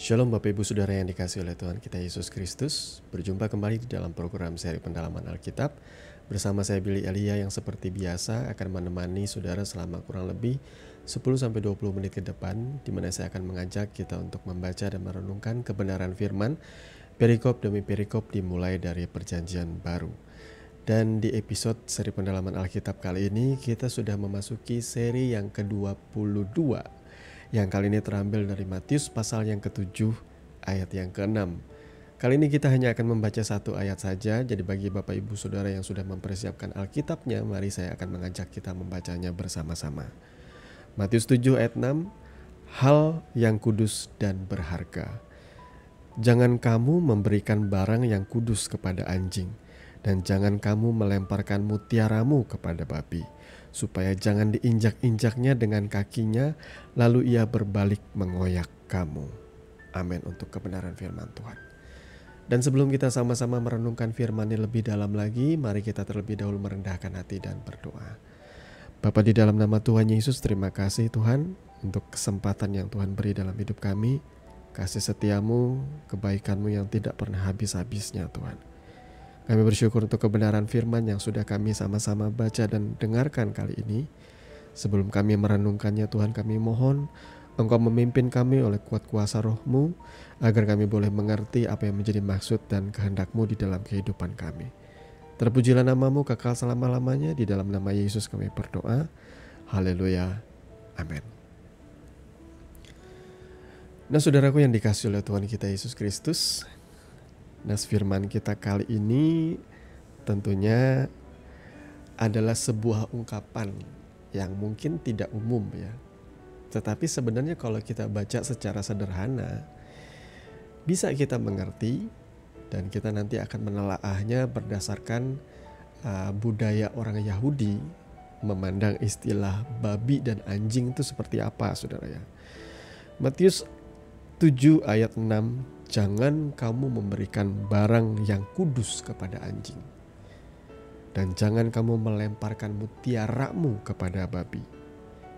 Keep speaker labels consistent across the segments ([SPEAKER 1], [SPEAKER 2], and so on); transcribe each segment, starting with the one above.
[SPEAKER 1] Shalom Bapak Ibu Saudara yang dikasihi oleh Tuhan kita Yesus Kristus. Berjumpa kembali di dalam program seri pendalaman Alkitab. Bersama saya Billy Elia yang seperti biasa akan menemani saudara selama kurang lebih 10-20 menit ke depan, di mana saya akan mengajak kita untuk membaca dan merenungkan kebenaran firman perikop demi perikop dimulai dari Perjanjian Baru. Dan di episode seri pendalaman Alkitab kali ini kita sudah memasuki seri yang ke-22, yang kali ini terambil dari Matius pasal yang ke-7 ayat yang ke-6. Kali ini kita hanya akan membaca satu ayat saja, jadi bagi Bapak Ibu Saudara yang sudah mempersiapkan Alkitabnya, mari saya akan mengajak kita membacanya bersama-sama. Matius 7 ayat 6, hal yang kudus dan berharga. Jangan kamu memberikan barang yang kudus kepada anjing, dan jangan kamu melemparkan mutiaramu kepada babi, supaya jangan diinjak-injaknya dengan kakinya, lalu ia berbalik mengoyak kamu. Amin untuk kebenaran firman Tuhan. Dan sebelum kita sama-sama merenungkan firman ini lebih dalam lagi, mari kita terlebih dahulu merendahkan hati dan berdoa. Bapa, di dalam nama Tuhan Yesus, terima kasih Tuhan untuk kesempatan yang Tuhan beri dalam hidup kami. Kasih setiamu, kebaikanmu yang tidak pernah habis-habisnya Tuhan. Kami bersyukur untuk kebenaran firman yang sudah kami sama-sama baca dan dengarkan kali ini. Sebelum kami merenungkannya Tuhan, kami mohon Engkau memimpin kami oleh kuat kuasa roh-Mu, agar kami boleh mengerti apa yang menjadi maksud dan kehendak-Mu di dalam kehidupan kami. Terpujilah nama-Mu kekal selama-lamanya, di dalam nama Yesus kami berdoa. Haleluya. Amin. Nah, saudaraku yang dikasihi oleh Tuhan kita Yesus Kristus, nah, firman kita kali ini tentunya adalah sebuah ungkapan yang mungkin tidak umum ya. Tetapi sebenarnya kalau kita baca secara sederhana, bisa kita mengerti dan kita nanti akan menelaahnya berdasarkan budaya orang Yahudi memandang istilah babi dan anjing itu seperti apa, saudara ya. Matius 7 ayat 6, jangan kamu memberikan barang yang kudus kepada anjing, dan jangan kamu melemparkan mutiaramu kepada babi,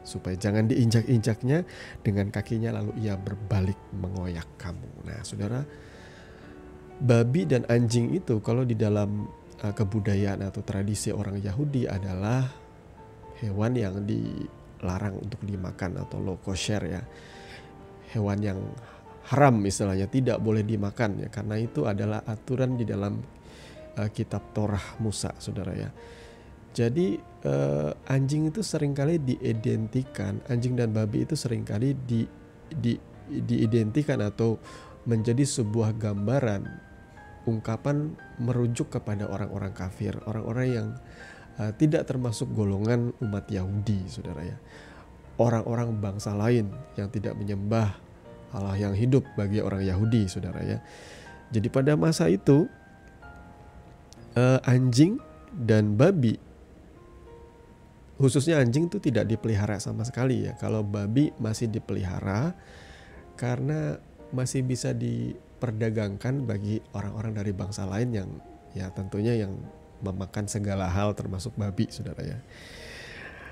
[SPEAKER 1] supaya jangan diinjak-injaknya dengan kakinya, lalu ia berbalik mengoyak kamu. Nah saudara, babi dan anjing itu kalau di dalam kebudayaan atau tradisi orang Yahudi adalah hewan yang dilarang untuk dimakan atau low kosher ya. Hewan yang haram istilahnya, tidak boleh dimakan ya, karena itu adalah aturan di dalam kitab Torah Musa, saudara ya. Jadi anjing itu seringkali diidentikan, anjing dan babi itu seringkali diidentikan atau menjadi sebuah gambaran, ungkapan merujuk kepada orang-orang kafir, orang-orang yang tidak termasuk golongan umat Yahudi, saudara ya. Orang-orang bangsa lain yang tidak menyembah Allah yang hidup bagi orang Yahudi, saudara ya. Jadi pada masa itu anjing dan babi, khususnya anjing itu tidak dipelihara sama sekali ya. Kalau babi masih dipelihara karena masih bisa diperdagangkan bagi orang-orang dari bangsa lain yang ya tentunya yang memakan segala hal termasuk babi, saudara ya.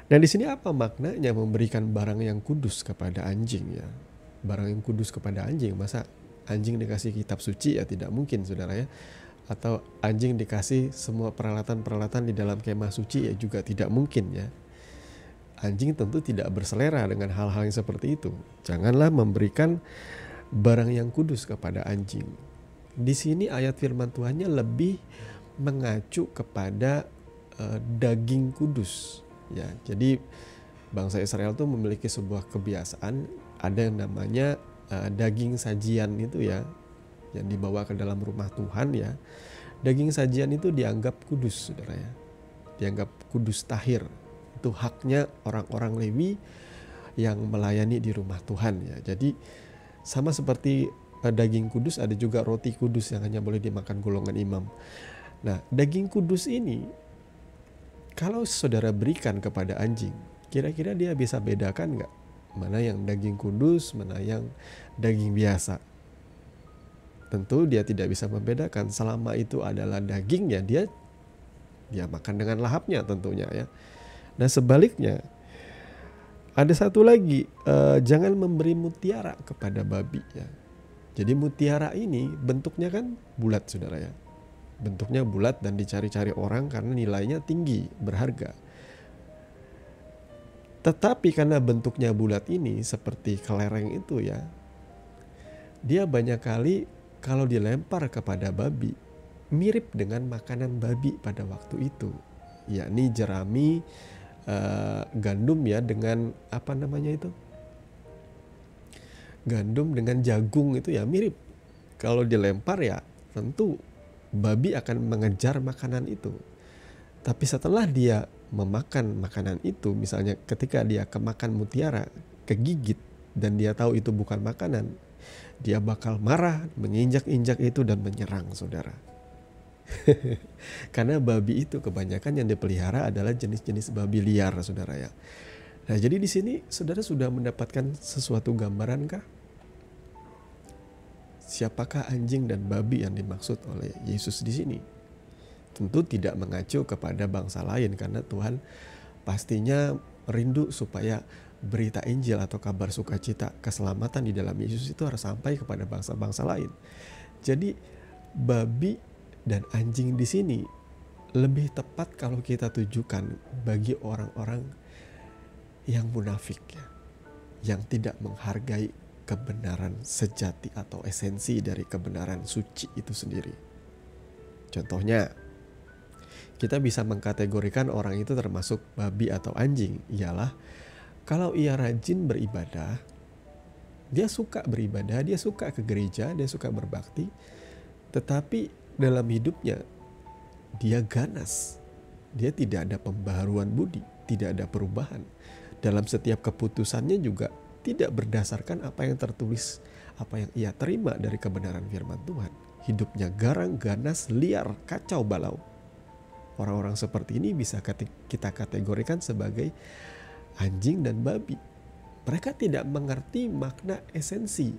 [SPEAKER 1] Dan di sini apa maknanya memberikan barang yang kudus kepada anjing ya? Barang yang kudus kepada anjing, masa anjing dikasih kitab suci ya? Tidak mungkin, saudara ya. Atau anjing dikasih semua peralatan-peralatan di dalam kemah suci ya, juga tidak mungkin ya. Anjing tentu tidak berselera dengan hal-hal yang seperti itu. Janganlah memberikan barang yang kudus kepada anjing. Di sini ayat firman Tuhannya lebih mengacu kepada daging kudus ya. Jadi bangsa Israel tuh memiliki sebuah kebiasaan, ada yang namanya daging sajian itu ya, yang dibawa ke dalam rumah Tuhan ya. Daging sajian itu dianggap kudus, saudara ya. Dianggap kudus tahir. Itu haknya orang-orang Lewi yang melayani di rumah Tuhan ya. Jadi sama seperti daging kudus, ada juga roti kudus yang hanya boleh dimakan golongan imam. Nah, daging kudus ini kalau saudara berikan kepada anjing, kira-kira dia bisa bedakan nggak? Mana yang daging kudus, mana yang daging biasa? Tentu dia tidak bisa membedakan. Selama itu adalah daging ya, dia makan dengan lahapnya tentunya ya. Nah sebaliknya, ada satu lagi, jangan memberi mutiara kepada babi ya. Jadi mutiara ini bentuknya kan bulat saudara ya. Bentuknya bulat dan dicari-cari orang karena nilainya tinggi, berharga. Tetapi karena bentuknya bulat ini seperti kelereng itu ya, dia banyak kali kalau dilempar kepada babi, mirip dengan makanan babi pada waktu itu. Yakni jerami, gandum ya dengan apa namanya itu? Gandum dengan jagung itu ya mirip. Kalau dilempar ya tentu babi akan mengejar makanan itu. Tapi setelah dia memakan makanan itu, misalnya ketika dia kemakan mutiara, kegigit dan dia tahu itu bukan makanan, dia bakal marah, menginjak-injak itu dan menyerang saudara. Karena babi itu kebanyakan yang dipelihara adalah jenis-jenis babi liar saudara ya. Nah, jadi di sini saudara sudah mendapatkan sesuatu gambaran kah? Siapakah anjing dan babi yang dimaksud oleh Yesus di sini? Tentu tidak mengacu kepada bangsa lain karena Tuhan pastinya rindu supaya berita Injil atau kabar sukacita keselamatan di dalam Yesus itu harus sampai kepada bangsa-bangsa lain. Jadi babi dan anjing di sini lebih tepat kalau kita tujukan bagi orang-orang yang munafik ya, yang tidak menghargai kebenaran sejati atau esensi dari kebenaran suci itu sendiri. Contohnya, kita bisa mengkategorikan orang itu termasuk babi atau anjing ialah kalau ia rajin beribadah, dia suka beribadah, dia suka ke gereja, dia suka berbakti, tetapi dalam hidupnya dia ganas, dia tidak ada pembaharuan budi, tidak ada perubahan. Dalam setiap keputusannya juga tidak berdasarkan apa yang tertulis, apa yang ia terima dari kebenaran firman Tuhan. Hidupnya garang, ganas, liar, kacau balau. Orang-orang seperti ini bisa kita kategorikan sebagai anjing dan babi. Mereka tidak mengerti makna esensi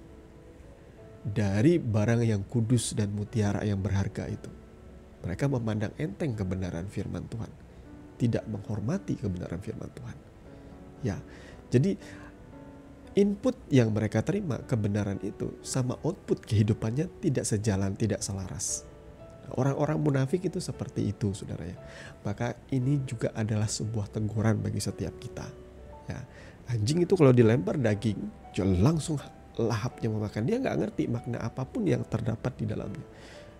[SPEAKER 1] dari barang yang kudus dan mutiara yang berharga itu. Mereka memandang enteng kebenaran firman Tuhan, tidak menghormati kebenaran firman Tuhan. Ya, jadi input yang mereka terima kebenaran itu sama output kehidupannya tidak sejalan, tidak selaras. Orang-orang munafik itu seperti itu saudara ya. Maka ini juga adalah sebuah teguran bagi setiap kita. Ya, anjing itu kalau dilempar daging, langsung lahapnya memakan. Dia nggak ngerti makna apapun yang terdapat di dalamnya.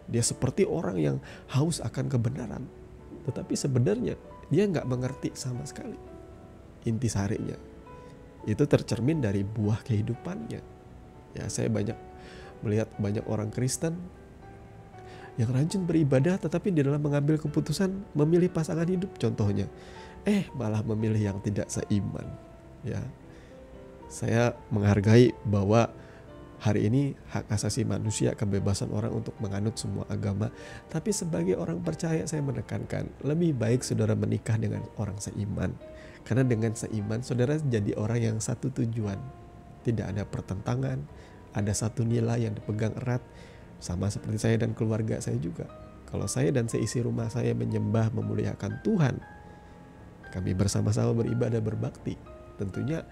[SPEAKER 1] Dia seperti orang yang haus akan kebenaran, tetapi sebenarnya dia nggak mengerti sama sekali intisarinya. Itu tercermin dari buah kehidupannya. Ya, saya melihat banyak orang Kristen yang rajin beribadah tetapi di dalam mengambil keputusan memilih pasangan hidup contohnya, malah memilih yang tidak seiman. Ya, saya menghargai bahwa hari ini hak asasi manusia, kebebasan orang untuk menganut semua agama. Tapi sebagai orang percaya saya menekankan lebih baik saudara menikah dengan orang seiman. Karena dengan seiman saudara jadi orang yang satu tujuan. Tidak ada pertentangan, ada satu nilai yang dipegang erat. Sama seperti saya dan keluarga saya juga. Kalau saya dan seisi rumah saya menyembah, memuliakan Tuhan, kami bersama-sama beribadah, berbakti, tentunya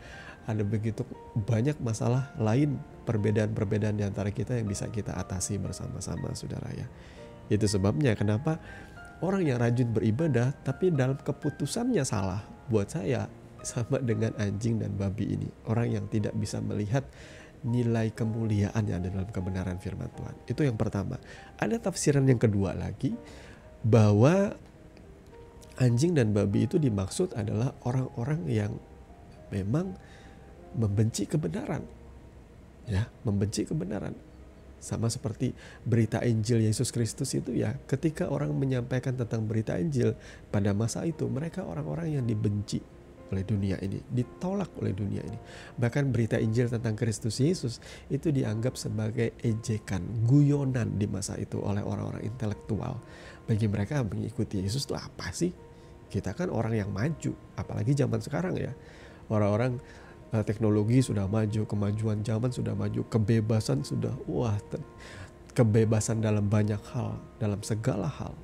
[SPEAKER 1] ada begitu banyak masalah lain, perbedaan-perbedaan di antara kita yang bisa kita atasi bersama-sama saudara ya. Itu sebabnya kenapa orang yang rajin beribadah tapi dalam keputusannya salah, buat saya sama dengan anjing dan babi ini. Orang yang tidak bisa melihat nilai kemuliaan yang ada dalam kebenaran firman Tuhan. Itu yang pertama. Ada tafsiran yang kedua lagi bahwa anjing dan babi itu dimaksud adalah orang-orang yang memang membenci kebenaran. Ya, membenci kebenaran. Sama seperti berita Injil Yesus Kristus itu ya, ketika orang menyampaikan tentang berita Injil pada masa itu, mereka orang-orang yang dibenci oleh dunia ini, ditolak oleh dunia ini. Bahkan berita Injil tentang Kristus Yesus itu dianggap sebagai ejekan, guyonan di masa itu oleh orang-orang intelektual. Bagi mereka mengikuti Yesus itu apa sih? Kita kan orang yang maju, apalagi zaman sekarang ya. Orang-orang teknologi sudah maju, kemajuan zaman sudah maju, kebebasan sudah kebebasan dalam banyak hal, dalam segala hal.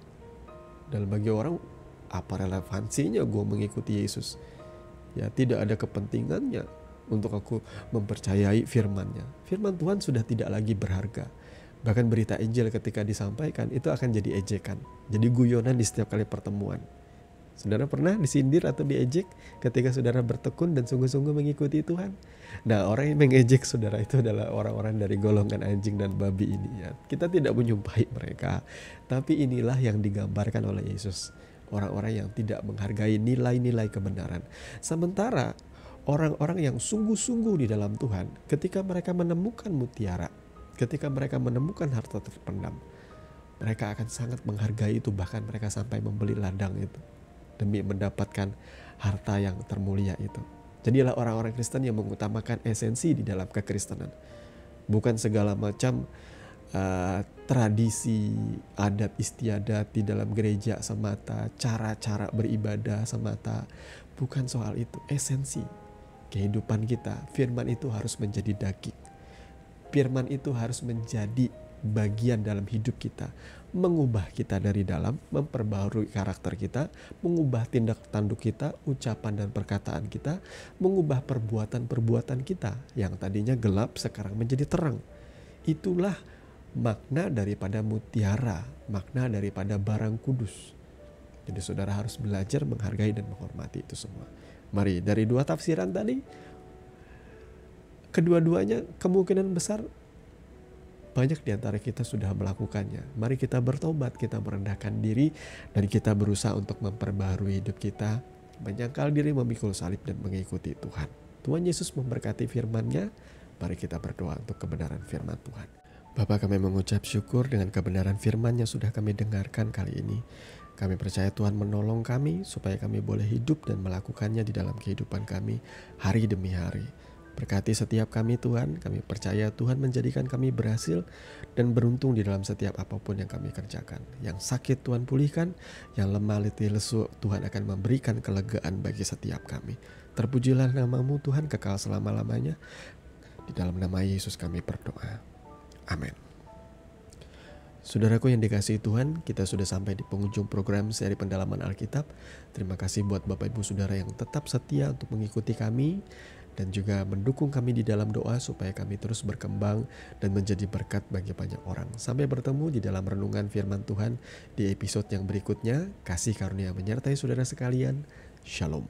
[SPEAKER 1] Dan bagi orang, apa relevansinya gue mengikuti Yesus? Ya tidak ada kepentingannya. untuk aku mempercayai firman-Nya. Firman Tuhan sudah tidak lagi berharga. Bahkan berita Injil ketika disampaikan itu akan jadi ejekan, jadi guyonan di setiap kali pertemuan. Saudara pernah disindir atau diejek ketika saudara bertekun dan sungguh-sungguh mengikuti Tuhan? Nah, orang yang mengejek saudara itu adalah orang-orang dari golongan anjing dan babi ini ya. Kita tidak menyumpahi mereka, tapi inilah yang digambarkan oleh Yesus. Orang-orang yang tidak menghargai nilai-nilai kebenaran. Sementara orang-orang yang sungguh-sungguh di dalam Tuhan, ketika mereka menemukan mutiara, ketika mereka menemukan harta terpendam, mereka akan sangat menghargai itu, bahkan mereka sampai membeli ladang itu demi mendapatkan harta yang termulia itu. Jadilah orang-orang Kristen yang mengutamakan esensi di dalam kekristenan, bukan segala macam tradisi, adat istiadat di dalam gereja semata, cara-cara beribadah semata. Bukan soal itu. Esensi kehidupan kita, firman itu harus menjadi daging. Firman itu harus menjadi bagian dalam hidup kita, mengubah kita dari dalam, memperbarui karakter kita, mengubah tindak tanduk kita, ucapan dan perkataan kita, mengubah perbuatan-perbuatan kita yang tadinya gelap sekarang menjadi terang. Itulah makna daripada mutiara, makna daripada barang kudus. Jadi saudara harus belajar menghargai dan menghormati itu semua. Mari, dari dua tafsiran tadi, kedua-duanya kemungkinan besar banyak di antara kita sudah melakukannya. Mari kita bertobat, kita merendahkan diri, dan kita berusaha untuk memperbaharui hidup kita, menyangkal diri, memikul salib, dan mengikuti Tuhan. Tuhan Yesus memberkati firman-Nya. Mari kita berdoa untuk kebenaran firman Tuhan. Bapa, kami mengucap syukur dengan kebenaran firman yang sudah kami dengarkan kali ini. Kami percaya Tuhan menolong kami supaya kami boleh hidup dan melakukannya di dalam kehidupan kami hari demi hari. Berkati setiap kami Tuhan, kami percaya Tuhan menjadikan kami berhasil dan beruntung di dalam setiap apapun yang kami kerjakan. Yang sakit Tuhan pulihkan, yang lemah letih lesu Tuhan akan memberikan kelegaan bagi setiap kami. Terpujilah nama-Mu Tuhan kekal selama-lamanya. Di dalam nama Yesus kami berdoa. Amin. Saudaraku yang dikasihi Tuhan, kita sudah sampai di penghujung program seri pendalaman Alkitab. Terima kasih buat Bapak Ibu Saudara yang tetap setia untuk mengikuti kami dan juga mendukung kami di dalam doa supaya kami terus berkembang dan menjadi berkat bagi banyak orang. Sampai bertemu di dalam renungan firman Tuhan di episode yang berikutnya. Kasih karunia menyertai saudara sekalian. Shalom.